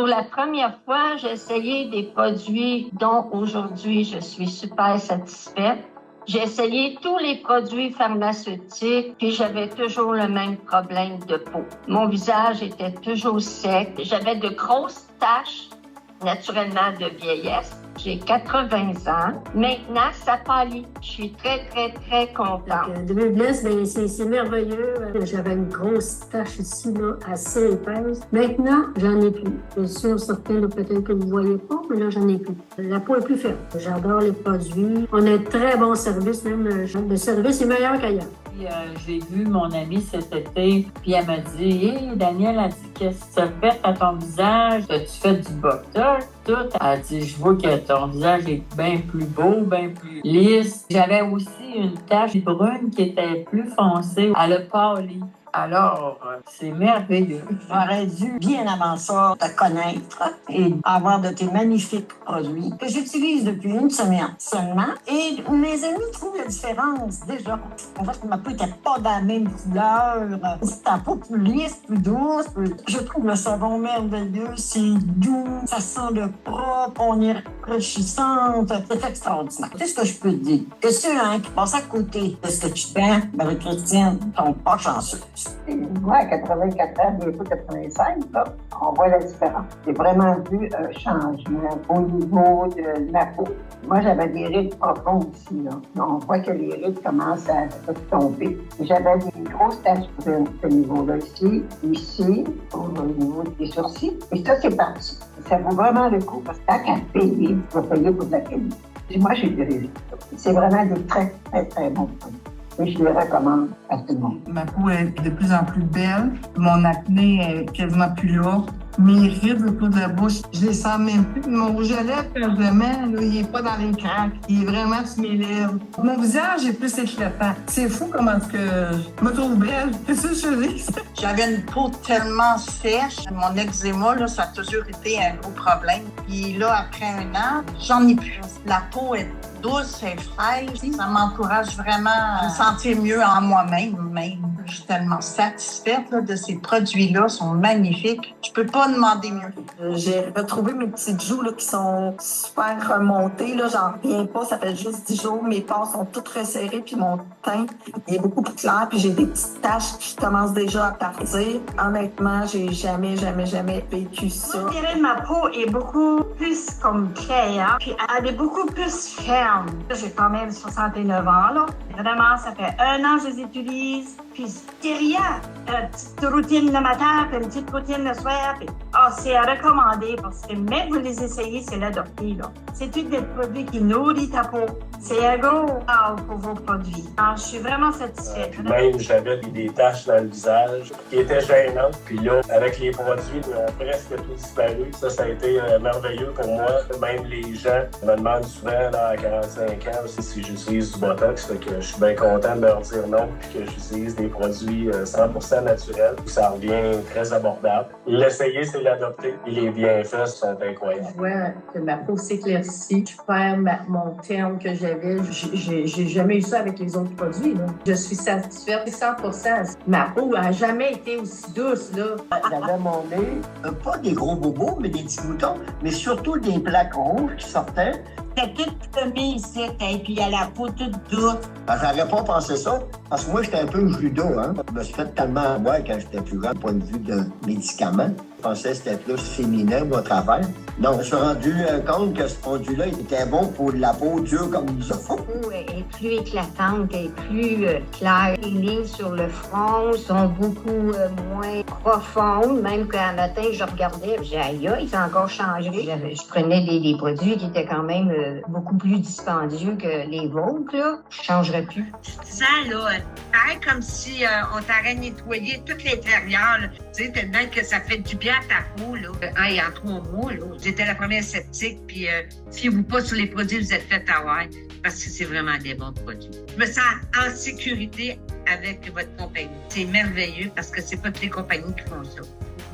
Pour la première fois, j'ai essayé des produits dont aujourd'hui je suis super satisfaite. J'ai essayé tous les produits pharmaceutiques, puis j'avais toujours le même problème de peau. Mon visage était toujours sec. J'avais de grosses taches, naturellement de vieillesse. J'ai 80 ans. Maintenant, ça pâlit. Je suis très, très, très contente. De Bless, c'est merveilleux. J'avais une grosse tache ici, là, assez épaisse. Maintenant, j'en ai plus. Je suis sûre, certains, là, peut-être que vous ne voyez pas, mais là, j'en ai plus. La peau est plus ferme. J'adore les produits. On a un très bon service, même. Le service est meilleur qu'ailleurs. J'ai vu mon amie cet été, puis elle m'a dit « Hey, Danielle, a dit, qu'est-ce que tu as fait à ton visage? As-tu fait du Botox? » Tout. Elle a dit « Je vois que ton visage est bien plus beau, bien plus lisse. » J'avais aussi une tache brune qui était plus foncée. Elle a pâli. Alors, c'est merveilleux. J'aurais dû, bien avant ça, te connaître et avoir de tes magnifiques produits que j'utilise depuis une semaine seulement. Et mes amis trouvent la différence déjà. En fait, ma peau n'était pas de la même couleur. Ta peau plus lisse, plus douce. Je trouve le savon merveilleux. C'est doux, ça sent le propre, on est rafraîchissante. C'est extraordinaire. Qu'est-ce que je peux te dire? Que ceux qui passent à côté de ce que tu fais, Marie-Christine, sont pas chanceux. Moi, à 84 ans, bientôt 85, là, on voit la différence. J'ai vraiment vu un changement au niveau de ma peau. Moi, j'avais des rides profondes ici, là. On voit que les rides commencent à tomber. J'avais des grosses taches de ce niveau-là ici, au niveau des sourcils. Et ça, c'est parti. Ça vaut vraiment le coup parce que tant qu'à payer, tu vas payer pour de la qualité. Et moi, j'ai des résultats. C'est vraiment des très, très, très bons produits. Et je les recommande à tout le monde. Ma peau est de plus en plus belle. Mon acné est quasiment plus là. Mes rides autour de la bouche, je les sens même plus. Mon rouge à lèvres, quand je le mets, là, il n'est pas dans les craques. Il est vraiment sur mes lèvres. Mon visage est plus éclatant. C'est fou comment que je me trouve belle. C'est ça que je dis. J'avais une peau tellement sèche. Mon eczéma, là, ça a toujours été un gros problème. Puis là, après un an, j'en ai plus. La peau est douce et fraîche. Ça m'encourage vraiment à me sentir mieux en moi-même. Je suis tellement satisfaite là, de ces produits-là. Ils sont magnifiques. Je peux pas demander mieux. J'ai retrouvé mes petites joues là, qui sont super remontées. Là, j'en reviens pas. Ça fait juste 10 jours. Mes pores sont toutes resserrées. Puis mon teint il est beaucoup plus clair. Puis j'ai des petites taches qui commencent déjà à partir. Honnêtement, j'ai jamais vécu ça. Je dirais que ma peau est beaucoup plus comme claire. Puis elle est beaucoup plus ferme. J'ai quand même 69 ans. Là. Vraiment, ça fait 1 an que je les utilise. Puis c'est rien. Une petite routine le matin, puis une petite routine le soir. Puis, c'est à recommander parce que même vous les essayez, c'est l'adopter. Là. C'est tous des produits qui nourrissent ta peau. C'est un gros wow pour vos produits. Alors, je suis vraiment satisfaite. Même j'avais des taches dans le visage qui étaient gênantes. Puis là, avec les produits, ils ont presque tout disparu. Ça a été merveilleux pour moi. Même les gens me demandent souvent là, à 45 ans si j'utilise du Botox. Fait que je suis bien content de leur dire non puis que j'utilise des produits 100% naturels. Ça revient très abordable. L'essayer, c'est l'adopter. Et les bienfaits sont incroyables. Je vois que ma peau s'éclaircit. Je perds mon terme que j'avais. J'ai jamais eu ça avec les autres produits. Là. Je suis satisfaite 100%. Ma peau n'a jamais été aussi douce. Là. J'avais mon nez, pas des gros bobos, mais des petits boutons, mais surtout des plaques rouges qui sortaient. C'était tout semé ici, et puis à la peau toute douce. J'aurais pas pensé ça, parce que moi, j'étais un peu judo, hein. Je me suis fait tellement avoir quand j'étais plus grand, point de vue de médicaments. Je pensais que c'était plus féminin, mon travail. Donc, je suis rendu compte que ce produit-là était bon pour la peau dure comme nous autres. La peau est plus éclatante, elle est plus claire. Les lignes sur le front sont beaucoup moins profondes. Même qu'un matin, je regardais, j'ai dit, aïe, ça a encore changé. Je prenais des produits qui étaient quand même beaucoup plus dispendieux que les vôtres, là. Je ne changerais plus. Ça, là, pareil comme si on t'aurait nettoyé tout l'intérieur, là. Tu sais, tellement que ça fait du bien à ta peau, là. Il y a 3 mois, là, j'étais la première sceptique, puis fiez-vous pas sur les produits que vous êtes fait avoir, parce que c'est vraiment des bons produits. Je me sens en sécurité avec votre compagnie. C'est merveilleux, parce que c'est pas toutes les compagnies qui font ça.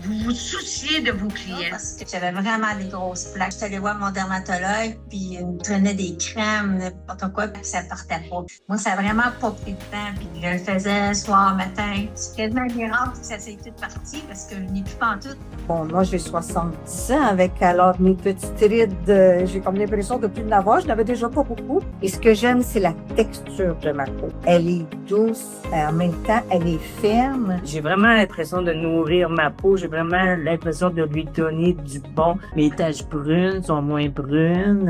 vous vous souciez de vos clients. Parce que j'avais vraiment des grosses plaques. J'étais allée voir mon dermatologue, puis il me prenait des crèmes, n'importe quoi, puis ça partait pas. Moi, ça a vraiment pas pris de temps, puis je le faisais soir, matin. C'est quasiment un miracle que ça s'est tout parti parce que je n'ai plus pantoute. Bon, moi, j'ai 70 ans avec alors mes petites rides. J'ai comme l'impression de plus de l'avoir. Je n'avais déjà pas beaucoup. Et ce que j'aime, c'est la texture de ma peau. Elle est douce, en même temps, elle est ferme. J'ai vraiment l'impression de nourrir ma peau. J'ai vraiment l'impression de lui donner du bon. Mes taches brunes sont moins brunes.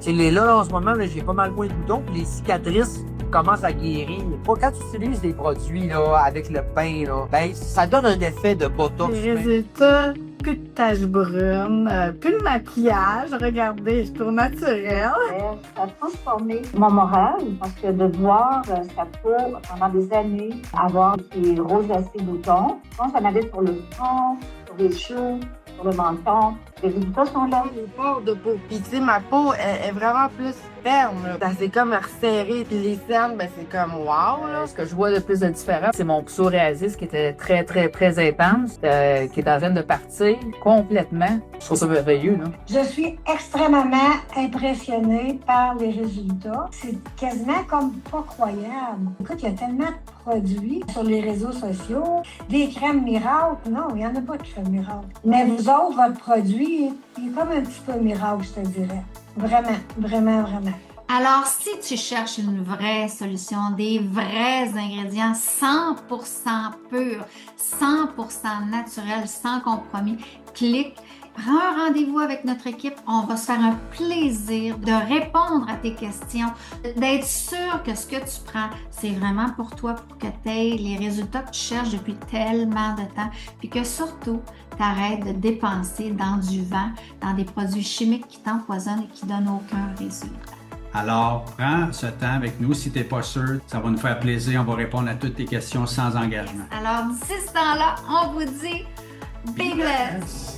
Là, en ce moment, là, j'ai pas mal moins de boutons. Les cicatrices commencent à guérir. Quand tu utilises des produits là, avec le pain, là, ben, ça donne un effet de botox. Les résultats, plus de taches brunes, plus de maquillage. Regardez, je suis naturelle. Ça a transformé mon moral parce que de voir sa peau pendant des années avoir des rosacées boutons, je pense qu'on avait sur le front, sur les joues, sur le menton. Les résultats sont là. Les pores de peau. Puis tu sais, ma peau est vraiment plus ferme. Là. C'est comme resserré. Puis les cernes, ben c'est comme wow. Là. Ce que je vois de plus de différent, c'est mon psoriasis qui était très, très, très intense, qui est en train de partir complètement. Je trouve ça merveilleux. Là. Je suis extrêmement impressionnée par les résultats. C'est quasiment comme pas croyable. Écoute, il y a tellement de produits sur les réseaux sociaux. Des crèmes miracles. Non, il n'y en a pas de crèmes miracles. Mais vous autres, votre produit, il est comme un petit peu miracle, je te dirais. Vraiment, vraiment, vraiment. Alors, si tu cherches une vraie solution, des vrais ingrédients 100% purs, 100% naturels, sans compromis, clique. Prends un rendez-vous avec notre équipe. On va se faire un plaisir de répondre à tes questions, d'être sûr que ce que tu prends, c'est vraiment pour toi, pour que tu aies les résultats que tu cherches depuis tellement de temps, puis que surtout, tu arrêtes de dépenser dans du vent, dans des produits chimiques qui t'empoisonnent et qui ne donnent aucun résultat. Alors, prends ce temps avec nous. Si tu n'es pas sûr, ça va nous faire plaisir. On va répondre à toutes tes questions sans engagement. Alors, d'ici ce temps-là, on vous dit Big Bless!